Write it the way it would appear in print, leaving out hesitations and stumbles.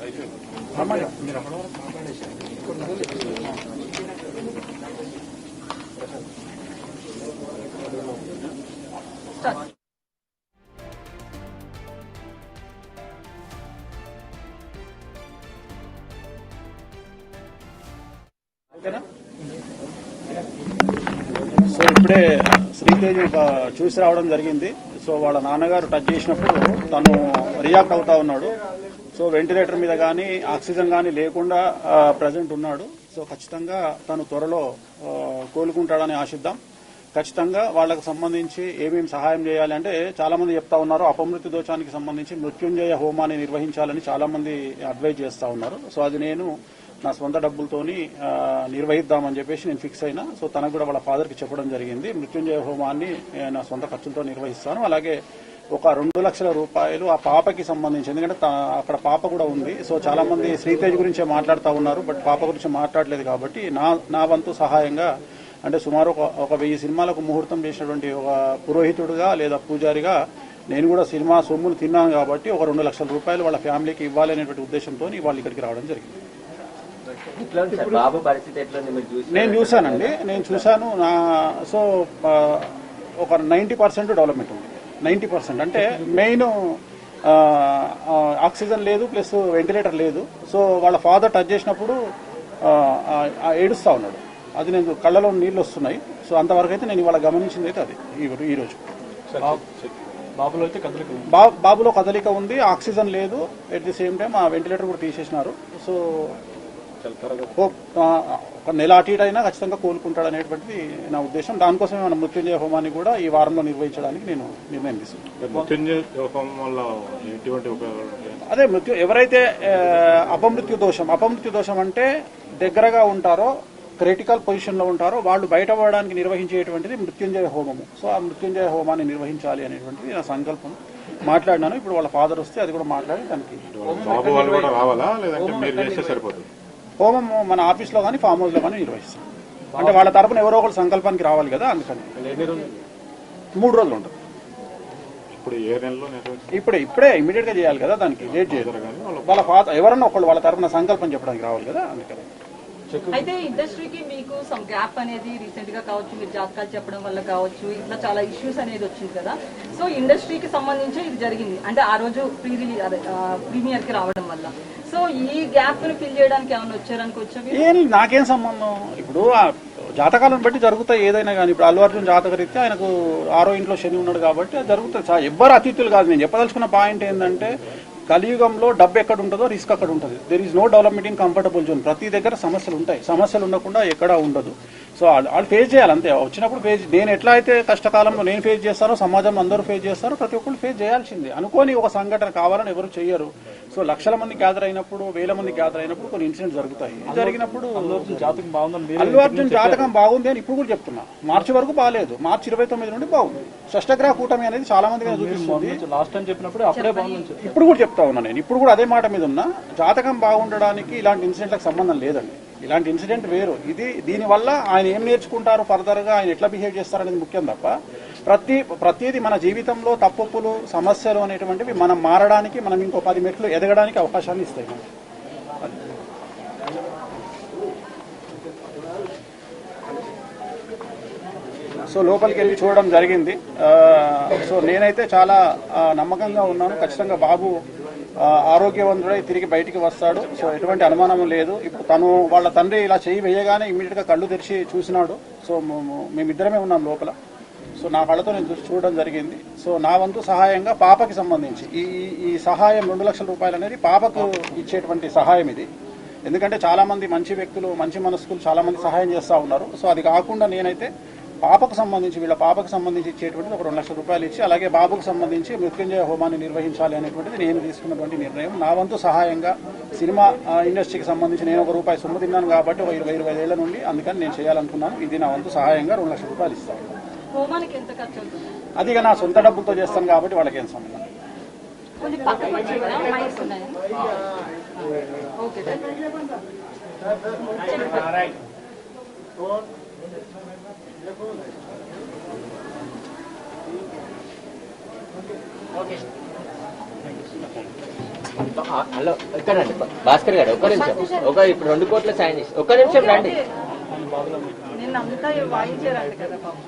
So ఇప్పుడే శ్రీతేజ్ చూసి రావడం జరిగింది. సో వాళ్ళ నాన్నగారు టచ్ చేసినప్పుడు తను రియాక్ట్ అవుతా ఉన్నాడు. సో వెంటిలేటర్ మీద కానీ ఆక్సిజన్ కానీ లేకుండా ప్రజెంట్ ఉన్నాడు. సో ఖచ్చితంగా తను త్వరలో కోలుకుంటాడని ఆశిద్దాం. ఖచ్చితంగా వాళ్లకు సంబంధించి ఏమేమి సహాయం చేయాలి అంటే చాలా మంది చెప్తా ఉన్నారు. అపమృత్యు దోషానికి సంబంధించి మృత్యుంజయ హోమాన్ని నిర్వహించాలని చాలా మంది అడ్వైజ్ చేస్తా ఉన్నారు. సో అది నేను నా సొంత డబ్బులతోని నిర్వహిద్దామని చెప్పేసి నేను ఫిక్స్ అయినా. సో తనకు కూడా వాళ్ళ ఫాదర్ కి చెప్పడం జరిగింది. మృత్యుంజయ హోమాన్ని నా సొంత ఖర్చులతో నిర్వహిస్తాను. అలాగే ఒక 2 లక్షల రూపాయలు ఆ పాపకి సంబంధించి, ఎందుకంటే అక్కడ పాప కూడా ఉంది. సో చాలా మంది శ్రీతేజ్ గురించే మాట్లాడుతూ ఉన్నారు, బట్ పాప గురించి మాట్లాడలేదు. కాబట్టి నా వంతు సహాయంగా అంటే సుమారు ఒక 1000 సినిమాలకు ముహూర్తం చేసినటువంటి ఒక పురోహితుడుగా లేదా పూజారిగా నేను కూడా సినిమా సొమ్ములు తిన్నాను. కాబట్టి ఒక 2 లక్షల రూపాయలు వాళ్ళ ఫ్యామిలీకి ఇవ్వాలనేటువంటి ఉద్దేశంతో వాళ్ళు ఇక్కడికి రావడం జరిగింది. నేను చూశానండి, నేను చూశాను. సో ఒక 90% డెవలప్మెంట్ ఉంది. 90% అంటే మెయిన్ ఆక్సిజన్ లేదు, ప్లస్ వెంటిలేటర్ లేదు. సో వాళ్ళ ఫాదర్ టచ్ చేసినప్పుడు ఏడుస్తా ఉన్నాడు. అది నేను కళ్ళలో నీళ్లు వస్తున్నాయి. సో అంతవరకు అయితే నేను ఇవాళ గమనించింది అయితే అది ఈ రోజు. బాబులో కదలిక ఉంది, ఆక్సిజన్ లేదు. ఎట్ ది సేమ్ టైం ఆ వెంటిలేటర్ కూడా తీసేసినారు. సో ఒక నెల అటు ఇటు అయినా ఖచ్చితంగా కోలుకుంటాడు అనేటువంటిది నా ఉద్దేశం. దానికోసమే మన మృత్యుంజయ హోమాన్ని కూడా ఈ వారంలో నిర్వహించడానికి నేను నిర్ణయం తీసుకున్నాను. అదే ఎవరైతే అపమృత్యు దోషం అంటే దగ్గరగా ఉంటారో, క్రిటికల్ పొజిషన్ లో ఉంటారో వాళ్ళు బయటపడడానికి నిర్వహించేటువంటిది మృత్యుంజయ హోమము. సో ఆ మృత్యుంజయ హోమాన్ని నిర్వహించాలి అనేటువంటిది నా సంకల్పం. మాట్లాడినాను. ఇప్పుడు వాళ్ళ ఫాదర్ వస్తే అది కూడా మాట్లాడి దానికి హోమం మన ఆఫీస్లో కానీ ఫామ్ హౌస్లో కానీ నిర్వహిస్తాం. అంటే వాళ్ళ తరపున ఎవరో ఒకరు సంకల్పానికి రావాలి కదా, అందుకని 3 రోజులు ఉంటుంది. ఇప్పుడే ఇమీడియట్ గా చేయాలి కదా, దానికి లేట్ చేయదు. వాళ్ళ ఫాదర్ ఎవరన్నా ఒకళ్ళు వాళ్ళ తరపున సంకల్పం చెప్పడానికి రావాలి కదా, అందుకని. అయితే ఇండస్ట్రీకి మీకు సమ్ గ్యాప్ అనేది రీసెంట్ గా కావచ్చు, మీరు జాతకాలు చెప్పడం వల్ల కావచ్చు, ఇట్లా చాలా ఇష్యూస్ అనేది వచ్చింది కదా. సో ఇండస్ట్రీకి సంబంధించి ఇది జరిగింది అంటే ఆ రోజు ప్రీమియర్ కి రావడం వల్ల. సో ఈ గ్యాప్ ని ఫిల్ చేయడానికి ఏమైనా వచ్చారనుకోవచ్చు? నాకేం సంబంధం. ఇప్పుడు జాతకాలను బట్టి జరుగుతాయి ఏదైనా కానీ. ఇప్పుడు అల్లు అర్జున్ జాతకరీత్యా ఆయనకు 6వ ఇంట్లో శని ఉన్నాడు కాబట్టి అది జరుగుతుంది. ఎవ్వరు అతిథులు కాదు. నేను చెప్పదలుచుకున్న పాయింట్ ఏంటంటే కలియుగంలో డబ్బు ఎక్కడ ఉంటుందో రిస్క్ అక్కడ ఉంటుంది. There is no development in comfortable zone. ప్రతి దగ్గర సమస్యలు ఉంటాయి. సమస్యలు ఉండకుండా ఎక్కడా ఉండదు. సో వాళ్ళు ఫేస్ చేయాలి అంతే. వచ్చినప్పుడు నేను ఎట్లా అయితే కష్టకాలంలో నేను ఫేస్ చేస్తానో సమాజంలో అందరూ ఫేస్ చేస్తారో ప్రతి ఒక్కరు ఫేస్ చేయాల్సిందే. అనుకోని ఒక సంఘటన కావాలని ఎవరు చెయ్యరు. సో లక్షల మంది గ్యాదర్ అయినప్పుడు, 1000 మంది గ్యాదర్ అయినప్పుడు కొన్ని ఇన్సిడెంట్స్ జరుగుతాయి. జరిగినప్పుడు అల్లు అర్జున్ జాతకం బాగుంది అని ఇప్పుడు కూడా చెప్తున్నా. మార్చి వరకు బాగాలేదు, మార్చి 29 నుండి బాగుంది. షష్టగ్రహ కూటమి అనేది చాలా మంది చూపిస్తుంది. ఇప్పుడు కూడా చెప్తా ఉన్నా నేను. ఇప్పుడు కూడా అదే మాట మీద ఉన్నా. జాతకం బాగుండడానికి ఇలాంటి ఇన్సిడెంట్లకు సంబంధం లేదండి. ఇలాంటి ఇన్సిడెంట్ వేరు. దీనివల్ల ఆయన ఏం నేర్చుకుంటారు, ఫర్దర్ గా ఆయన ఎట్లా బిహేవ్ చేస్తారనేది ముఖ్యం తప్ప ప్రతిదీ మన జీవితంలో తప్పులు, సమస్యలు అనేటువంటివి మనం మారడానికి, మనం ఇంకో 10 మెట్లు ఎదగడానికి అవకాశాన్ని ఇస్తాయి. సో లోపలికి వెళ్ళి చూడడం జరిగింది. సో నేనైతే చాలా నమ్మకంగా ఉన్నాను. ఖచ్చితంగా బాబు ఆరోగ్యవంతుడై తిరిగి బయటికి వస్తాడు. సో ఎటువంటి అనుమానం లేదు. ఇప్పుడు వాళ్ళ తండ్రి ఇలా చేయి వేయగానే ఇమీడియట్ గా కళ్ళు తెరిచి చూసినాడు. సో మేమిద్దరమే ఉన్నాం లోపల. సో నా కళ్ళతో నేను చూడడం జరిగింది. సో నా వంతు సహాయంగా పాపకి సంబంధించి ఈ సహాయం 2 లక్షల రూపాయలు అనేది పాపకు ఇచ్చేటువంటి సహాయం ఇది. ఎందుకంటే చాలా మంది మంచి వ్యక్తులు, మంచి మనస్కులు చాలా మంది సహాయం చేస్తూ ఉన్నారు. సో అది కాకుండా నేనైతే పాపకు సంబంధించి, వీళ్ళ పాపకు సంబంధించి ఇచ్చేటువంటిది ఒక 2 లక్షల రూపాయలు ఇచ్చి, అలాగే బాబుకు సంబంధించి మృత్యుంజయ హోమాన్ని నిర్వహించాలి అనేటువంటిది నేను తీసుకున్నటువంటి నిర్ణయం. నా వంతు సహాయంగా సినిమా ఇండస్ట్రీకి సంబంధించి నేను ₹1 సొమ్ము తిన్నాను కాబట్టి ఒక 20-25 ఏళ్ల నుండి, అందుకని నేను చేయాలనుకున్నాను. ఇది నా వంతు సహాయంగా 2 లక్షల రూపాయలు ఇస్తాను. అది నా సొంత డబ్బులతో చేస్తాను కాబట్టి వాళ్ళకి ఏం సంబంధం. హలో ఇక్కడ రండి భాస్కర్ గారు, ఒక్క నిమిషం. ఇప్పుడు 2 కోట్ల సైన్ చేసి ఒక్క నిమిషం రండి. నేను అంతా వాయించారంట కదా పాపం.